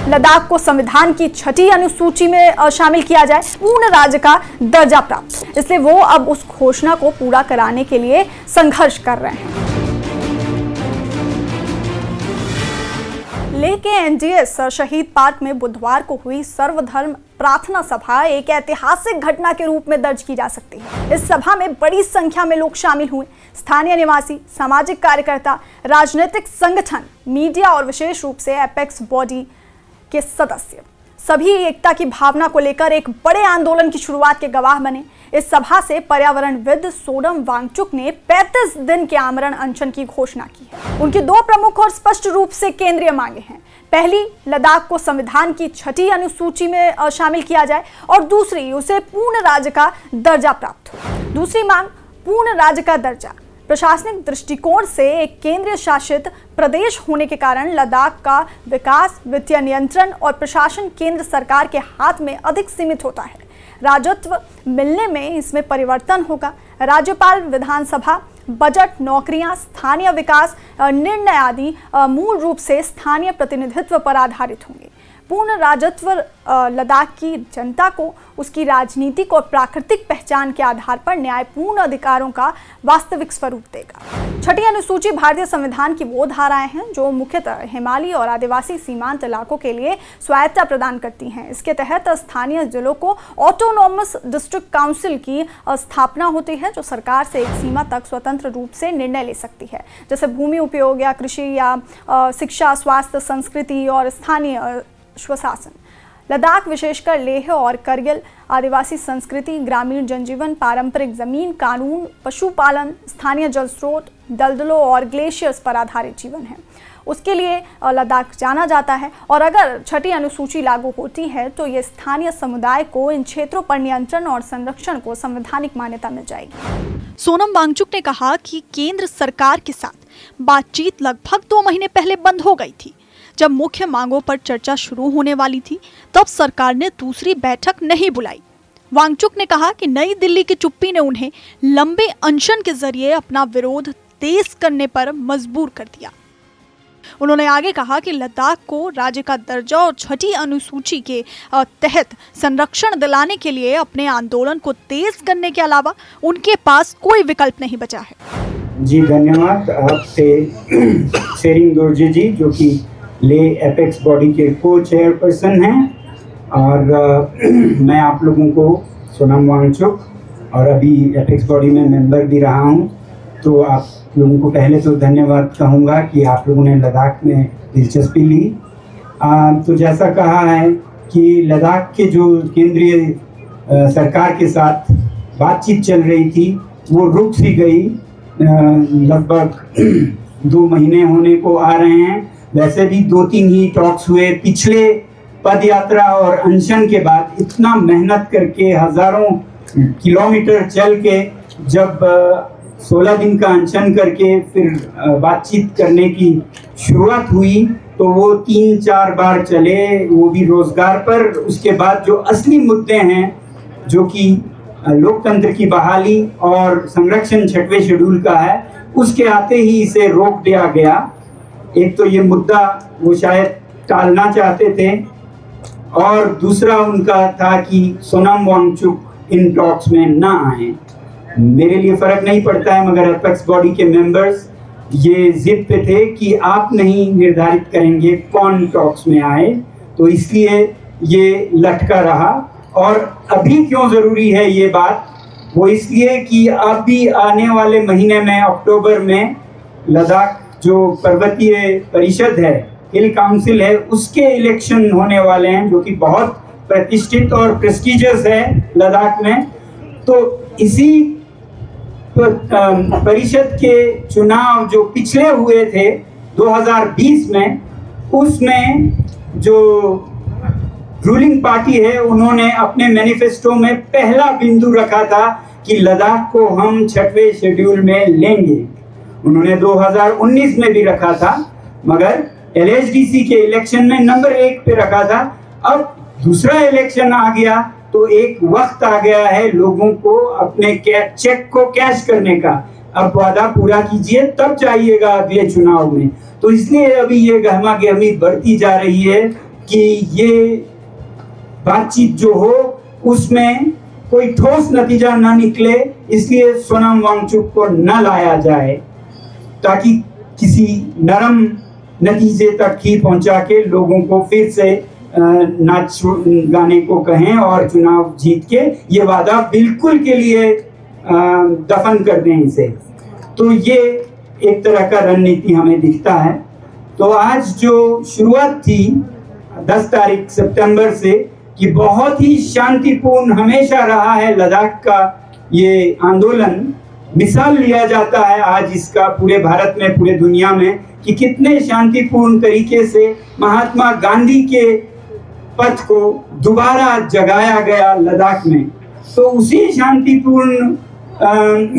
लद्दाख को संविधान की 6ठी अनुसूची में शामिल किया जाए, पूर्ण राज्य का दर्जा प्राप्त। इसलिए वो अब उस घोषणा को पूरा कराने के लिए संघर्ष कर रहे हैं। लेह के एनडीएस शहीद पार्क में बुधवार को हुई सर्वधर्म प्रार्थना सभा एक ऐतिहासिक घटना के रूप में दर्ज की जा सकती है। इस सभा में बड़ी संख्या में लोग शामिल हुए। स्थानीय निवासी, सामाजिक कार्यकर्ता, राजनीतिक संगठन, मीडिया और विशेष रूप से एपेक्स बॉडी के सदस्य सभी एकता की भावना को लेकर एक बड़े आंदोलन की शुरुआत के गवाह बने। इस सभा से पर्यावरणविद सोनम वांगचुक ने 35 दिन के आमरण अनशन की घोषणा की है। उनकी दो प्रमुख और स्पष्ट रूप से केंद्रीय मांगे हैं। पहली, लद्दाख को संविधान की 6ठी अनुसूची में शामिल किया जाए और दूसरी, उसे पूर्ण राज्य का दर्जा प्राप्त हो। दूसरी मांग, पूर्ण राज्य का दर्जा। प्रशासनिक दृष्टिकोण से एक केंद्रीय शासित प्रदेश होने के कारण लद्दाख का विकास, वित्तीय नियंत्रण और प्रशासन केंद्र सरकार के हाथ में अधिक सीमित होता है। राजत्व मिलने में इसमें परिवर्तन होगा। राज्यपाल, विधानसभा, बजट, नौकरियां, स्थानीय विकास निर्णय आदि मूल रूप से स्थानीय प्रतिनिधित्व पर आधारित होंगे। पूर्ण राजत्व लद्दाख की जनता को उसकी राजनीतिक और प्राकृतिक पहचान के आधार पर न्यायपूर्ण अधिकारों का वास्तविक स्वरूप देगा। 6ठी अनुसूची भारतीय संविधान की वो धाराएं हैं जो मुख्यतः हिमालयी और आदिवासी सीमांत इलाकों के लिए स्वायत्तता प्रदान करती हैं। इसके तहत स्थानीय जिलों को ऑटोनॉमस डिस्ट्रिक्ट काउंसिल की स्थापना होती है, जो सरकार से एक सीमा तक स्वतंत्र रूप से निर्णय ले सकती है, जैसे भूमि उपयोग या कृषि या शिक्षा, स्वास्थ्य, संस्कृति और स्थानीय स्वशासन। लद्दाख, विशेषकर लेह और करगिल, आदिवासी संस्कृति, ग्रामीण जनजीवन, पारंपरिक जमीन, कानून, पशुपालन, स्थानीय जल स्रोत, दलदलों और ग्लेशियर्स पर आधारित जीवन है। उसके लिए लद्दाख जाना जाता है और अगर 6ठी अनुसूची लागू होती है तो ये स्थानीय समुदाय को इन क्षेत्रों पर नियंत्रण और संरक्षण को संवैधानिक मान्यता मिल जाएगी। सोनम वांगचुक ने कहा कि केंद्र सरकार के साथ बातचीत लगभग 2 महीने पहले बंद हो गई थी। जब मुख्य मांगों पर चर्चा शुरू होने वाली थी तब सरकार ने दूसरी बैठक नहीं बुलाई। वांगचुक ने कहा कि नई दिल्ली की चुप्पी ने उन्हें लंबे अनशन के जरिए अपना विरोध तेज करने पर मजबूर कर दिया। उन्होंने आगे कहा कि लद्दाख को राज्य का दर्जा और 6ठी अनुसूची के तहत संरक्षण दिलाने के लिए अपने आंदोलन को तेज करने के अलावा उनके पास कोई विकल्प नहीं बचा है। जी धन्यवाद आपसे शेरिंग दोरजे जी, जो कि ले एपेक्स बॉडी के को चेयरपर्सन हैं, और मैं आप लोगों को सोनम वांगचुक और अभी एपेक्स बॉडी में मेंबर भी रहा हूं, तो आप लोगों को पहले तो धन्यवाद कहूँगा कि आप लोगों ने लद्दाख में दिलचस्पी ली। तो जैसा कहा है कि लद्दाख के जो केंद्रीय सरकार के साथ बातचीत चल रही थी वो रुक सी गई। लगभग 2 महीने होने को आ रहे हैं। वैसे भी 2-3 ही टॉक्स हुए। पिछले पद यात्रा और अनशन के बाद इतना मेहनत करके हजारों किलोमीटर चल के जब 16 दिन का अनशन करके फिर बातचीत करने की शुरुआत हुई तो वो 3-4 बार चले, वो भी रोजगार पर। उसके बाद जो असली मुद्दे हैं जो कि लोकतंत्र की बहाली और संरक्षण 6वें शेड्यूल का है, उसके आते ही इसे रोक दिया गया। एक तो ये मुद्दा वो शायद टालना चाहते थे और दूसरा उनका था कि सोनम वांगचुक इन टॉक्स में ना आए। मेरे लिए फ़र्क नहीं पड़ता है, मगर एपेक्स बॉडी के मेंबर्स ये जिद पे थे कि आप नहीं निर्धारित करेंगे कौन टॉक्स में आए, तो इसलिए ये लटका रहा। और अभी क्यों ज़रूरी है ये बात, वो इसलिए कि अभी आने वाले महीने में अक्टूबर में लद्दाख जो पर्वतीय परिषद है, हिल काउंसिल है, उसके इलेक्शन होने वाले हैं, जो कि बहुत प्रतिष्ठित और प्रेस्टिजियस है लद्दाख में। तो इसी परिषद के चुनाव जो पिछले हुए थे 2020 में, उसमें जो रूलिंग पार्टी है उन्होंने अपने मैनिफेस्टो में पहला बिंदु रखा था कि लद्दाख को हम 6वें शेड्यूल में लेंगे। उन्होंने 2019 में भी रखा था, मगर LHDC के इलेक्शन में नंबर 1 पे रखा था। अब दूसरा इलेक्शन आ गया तो एक वक्त आ गया है लोगों को अपने चेक को कैश करने का। अब वादा पूरा कीजिए, तब जाइएगा अगले चुनाव में। तो इसलिए अभी ये गहमा गहमी बढ़ती जा रही है। कि ये बातचीत जो हो उसमें कोई ठोस नतीजा ना निकले, इसलिए सोनम वांगचुक को न लाया जाए, ताकि किसी नरम नतीजे तक ही पहुंचा के लोगों को फिर से नाच गाने को कहें और चुनाव जीत के ये वादा बिल्कुल के लिए दफन कर दें इसे। तो ये एक तरह का रणनीति हमें दिखता है। तो आज जो शुरुआत थी 10 तारीख सितंबर से कि बहुत ही शांतिपूर्ण हमेशा रहा है लद्दाख का ये आंदोलन, मिसाल लिया जाता है आज इसका पूरे भारत में, पूरे दुनिया में, कि कितने शांतिपूर्ण तरीके से महात्मा गांधी के पथ को दोबारा जगाया गया लद्दाख में। तो उसी शांतिपूर्ण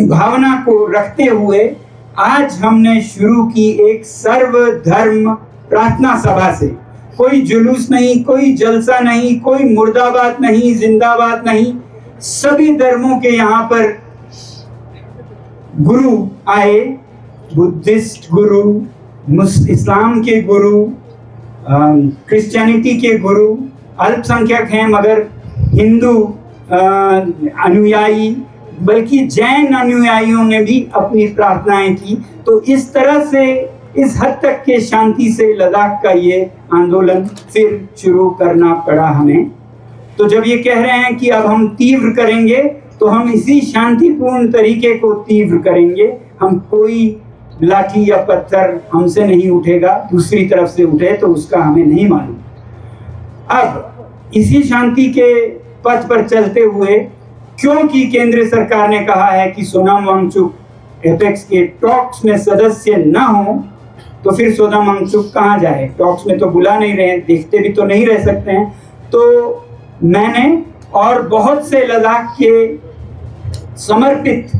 भावना को रखते हुए आज हमने शुरू की एक सर्वधर्म प्रार्थना सभा से। कोई जुलूस नहीं, कोई जलसा नहीं, कोई मुर्दाबाद नहीं, जिंदाबाद नहीं, सभी धर्मों के यहाँ पर गुरु आए, बुद्धिस्ट गुरु, इस्लाम के गुरु, क्रिश्चियनिटी के गुरु, अल्पसंख्यक हैं मगर हिंदू अनुयायी, बल्कि जैन अनुयायियों ने भी अपनी प्रार्थनाएं की। तो इस तरह से, इस हद तक के शांति से लद्दाख का ये आंदोलन फिर शुरू करना पड़ा हमें। तो जब ये कह रहे हैं कि अब हम तीव्र करेंगे, तो हम इसी शांतिपूर्ण तरीके को तीव्र करेंगे। हम कोई लाठी या पत्थर हमसे नहीं उठेगा, दूसरी तरफ से उठे तो उसका हमें नहीं मालूम। अब इसी शांति के पथ पर चलते हुए, क्योंकि केंद्र सरकार ने कहा है कि सोनम वांगचुक एपेक्स के टॉक्स में सदस्य ना हो, तो फिर सोनम वांगचुक कहाँ जाए? टॉक्स में तो बुला नहीं रहे, देखते भी तो नहीं रह सकते हैं। तो मैंने और बहुत से लद्दाख के समर्पित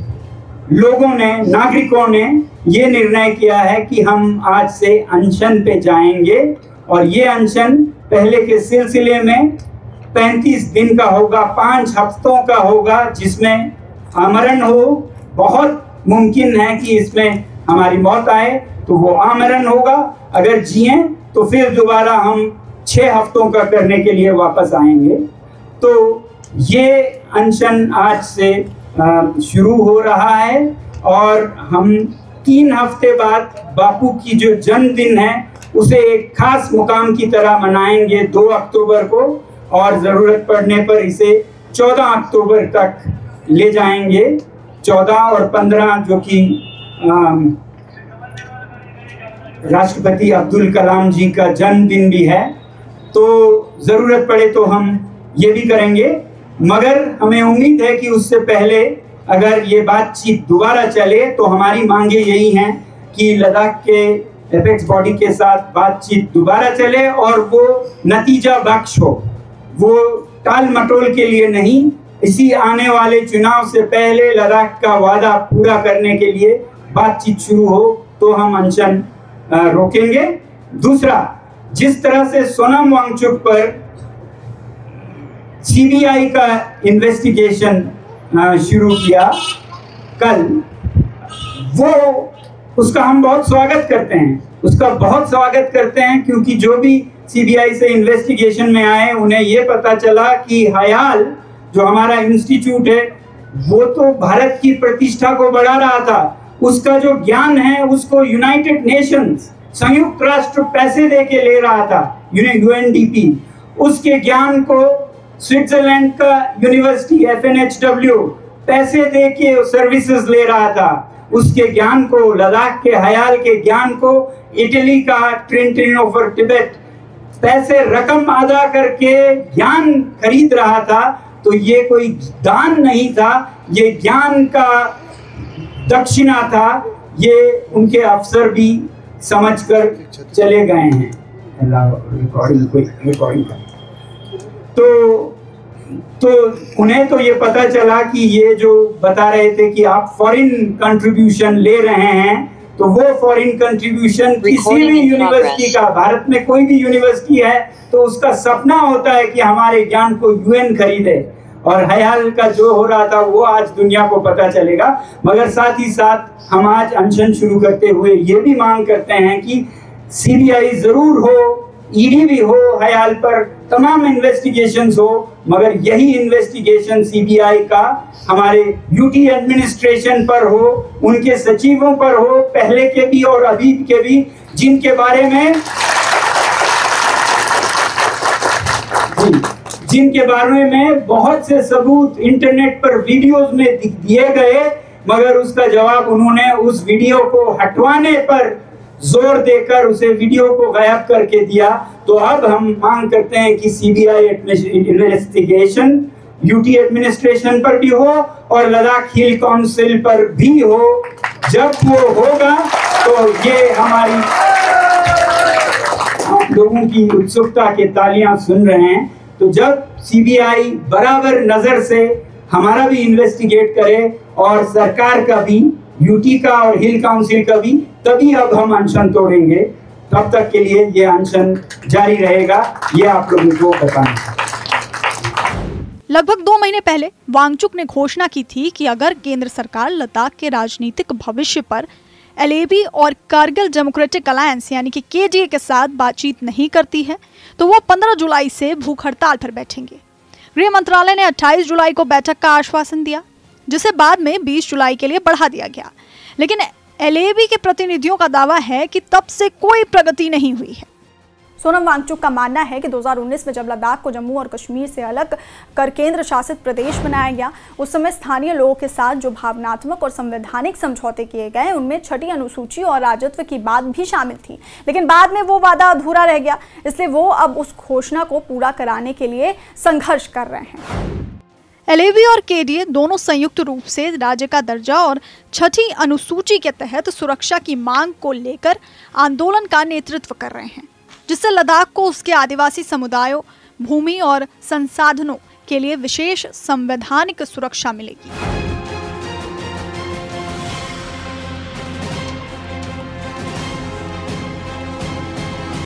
लोगों ने, नागरिकों ने ये निर्णय किया है कि हम आज से अनशन पे जाएंगे, और ये अनशन पहले के सिलसिले में 35 दिन का होगा, 5 हफ्तों का होगा, जिसमें आमरण हो। बहुत मुमकिन है कि इसमें हमारी मौत आए, तो वो आमरण होगा। अगर जिए तो फिर दोबारा हम 6 हफ्तों का करने के लिए वापस आएंगे। तो ये अनशन आज से शुरू हो रहा है, और हम 3 हफ्ते बाद बापू की जो जन्मदिन है उसे एक खास मुकाम की तरह मनाएंगे 2 अक्टूबर को, और ज़रूरत पड़ने पर इसे 14 अक्टूबर तक ले जाएंगे। 14 और 15 जो कि राष्ट्रपति अब्दुल कलाम जी का जन्मदिन भी है, तो ज़रूरत पड़े तो हम ये भी करेंगे। मगर हमें उम्मीद है कि उससे पहले अगर ये बातचीत दोबारा चले, तो हमारी मांगे यही हैं कि लद्दाख के एपेक्स बॉडी के साथ बातचीत दोबारा चले, और वो नतीजा बख्श हो, वो टाल मटोल के लिए नहीं। इसी आने वाले चुनाव से पहले लद्दाख का वादा पूरा करने के लिए बातचीत शुरू हो, तो हम अनशन रोकेंगे। दूसरा, जिस तरह से सोनम वांगचुक पर सीबीआई का इन्वेस्टिगेशन शुरू किया कल, वो उसका हम बहुत स्वागत करते हैं, उसका बहुत स्वागत करते हैं, क्योंकि जो भी सीबीआई से इन्वेस्टिगेशन में आए, उन्हें ये पता चला कि हयाल जो हमारा इंस्टीट्यूट है, वो तो भारत की प्रतिष्ठा को बढ़ा रहा था। उसका जो ज्ञान है उसको यूनाइटेड नेशंस, संयुक्त राष्ट्र पैसे दे के ले रहा था, यूएनडीपी। उसके ज्ञान को स्विट्जरलैंड का यूनिवर्सिटी FNHW पैसे दे के सर्विसेज ले रहा था। उसके ज्ञान को, लद्दाख के हयाल के ज्ञान को, इटली का ट्रिनिटी ऑफ टिबेट पैसे रकम अदा करके ज्ञान खरीद रहा था। तो ये कोई दान नहीं था, ये ज्ञान का दक्षिणा था। ये उनके अफसर भी समझकर चले गए हैं। रिकॉर्डिंग तो उन्हें तो ये पता चला कि ये जो बता रहे थे कि आप फॉरेन कंट्रीब्यूशन ले रहे हैं, तो वो फॉरेन कंट्रीब्यूशन किसी भी यूनिवर्सिटी का, भारत में कोई भी यूनिवर्सिटी है तो उसका सपना होता है कि हमारे ज्ञान को यूएन खरीदे। और हयाल का जो हो रहा था वो आज दुनिया को पता चलेगा। मगर साथ ही साथ हम आज अनशन शुरू करते हुए ये भी मांग करते हैं कि सीबीआई जरूर हो, ईडी भी हो हयाल पर, तमाम इन्वेस्टिगेशंस हो, मगर यही इन्वेस्टिगेशन सीबीआई का हमारे यूटी एडमिनिस्ट्रेशन पर हो, उनके सचिवों पर हो, पहले के भी और अभी के भी, जिनके बारे में बहुत से सबूत इंटरनेट पर वीडियोस में दिए गए, मगर उसका जवाब उन्होंने उस वीडियो को हटवाने पर जोर देकर उसे वीडियो को गायब करके दिया। तो अब हम मांग करते हैं कि सीबीआई इन्वेस्टिगेशन यूटी एडमिनिस्ट्रेशन पर भी हो और लद्दाख हिल काउंसिल पर भी हो। जब वो होगा तो ये हमारी आप लोगों की उत्सुकता के तालियां सुन रहे हैं, तो जब सीबीआई बराबर नजर से हमारा भी इन्वेस्टिगेट करे और सरकार का भी, यूटी का और हिल काउंसिल का भी, तभी अब हम अनशन तोड़ेंगे। तब तक के लिए ये अनशन जारी रहेगा, ये आप लोगों को बताना है। लगभग 2 महीने पहले वांगचुक ने घोषणा की थी कि अगर केंद्र सरकार लद्दाख के राजनीतिक भविष्य पर एलएबी और कारगिल डेमोक्रेटिक अलायंस यानी कि केडीए के साथ बातचीत नहीं करती है तो वो 15 जुलाई से भूख हड़ताल पर बैठेंगे। गृह मंत्रालय ने 28 जुलाई को बैठक का आश्वासन दिया, जिसे बाद में 20 जुलाई के लिए बढ़ा दिया गया, लेकिन एलएबी के प्रतिनिधियों का दावा है कि तब से कोई प्रगति नहीं हुई है। सोनम वांगचुक का मानना है कि 2019 में जब लद्दाख को जम्मू और कश्मीर से अलग कर केंद्र शासित प्रदेश बनाया गया, उस समय स्थानीय लोगों के साथ जो भावनात्मक और संवैधानिक समझौते किए गए, उनमें छठी अनुसूची और राजत्व की बात भी शामिल थी, लेकिन बाद में वो वादा अधूरा रह गया, इसलिए वो अब उस घोषणा को पूरा कराने के लिए संघर्ष कर रहे हैं। एलएबी और केडीए दोनों संयुक्त रूप से राज्य का दर्जा और छठी अनुसूची के तहत सुरक्षा की मांग को लेकर आंदोलन का नेतृत्व कर रहे हैं, जिससे लद्दाख को उसके आदिवासी समुदायों, भूमि और संसाधनों के लिए विशेष संवैधानिक सुरक्षा मिलेगी।